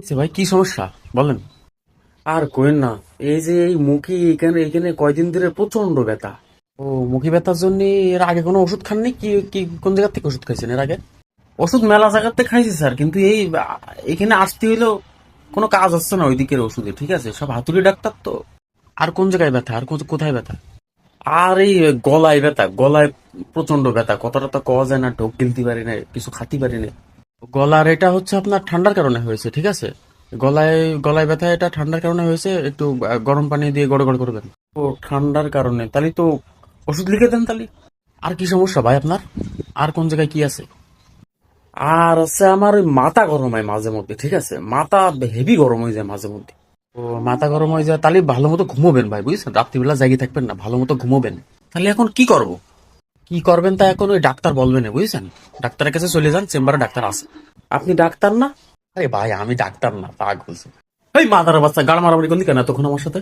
আচ্ছা ভাই, কি সমস্যা বলেন। আর কোয়েন না, এই যে এই মুখে এখানে এখানে কয়দিন ধরে প্রচন্ড ব্যথা। ও, মুখে ব্যথার জন্য এর আগে কোনো ওষুধ খাননি? কি কি কোন জায়গা থেকে ওষুধ খাইছেন এর আগে? ওষুধ মেলা জায়গাতে খাইছি স্যার, কিন্তু এই এখানে আসতে হইলেও কোনো কাজ হচ্ছে না ওই দিকের ওষুধে, ঠিক আছে? সব হাতুড়ি ডাক্তার তো। আর কোন জায়গায় ব্যথা, আর কোথায় ব্যথা? আর এই গলায় ব্যথা, গলায় প্রচন্ড ব্যথা, কথাটা তো কওয়া যায় না, ঢোক গিলতে পারি না, কিছু খাতে পারি না। গলার এটা হচ্ছে আপনার ঠান্ডার কারণে হয়েছে, ঠিক আছে? গলায় গলায় ব্যথা এটা ঠান্ডার কারণে হয়েছে, একটু গরম পানি দিয়ে গড়গড় করবেন। ও, ঠান্ডার কারণে তাহলে তো ওষুধ লিখে দেন তাহলে। আর কি সমস্যা ভাই আপনার? আর কোন জায়গায় কি আছে? আর আছে আমার ওই মাথা গরম হয় মাঝে মধ্যে, ঠিক আছে? মাথা হেভি গরম হয়ে যায় মাঝে মধ্যে। ও, মাথা গরম হয়ে যায় তাহলে ভালো মতো ঘুমোবেন ভাই, বুঝছেন? রাত্রিবেলা জাগি থাকবেন না, ভালো মতো ঘুমোবেন। তাহলে এখন কি করব? কি করবেন তা এখন ওই ডাক্তার বলবেন, বুঝছেন? ডাক্তারের কাছে চলে যান, চেম্বারে ডাক্তার আছে। আপনি ডাক্তার না? আরে ভাই, আমি ডাক্তার না, পাগল। এই মাদার বাচ্চা, গাড় মারামারি করলি কেন এতক্ষণ আমার সাথে?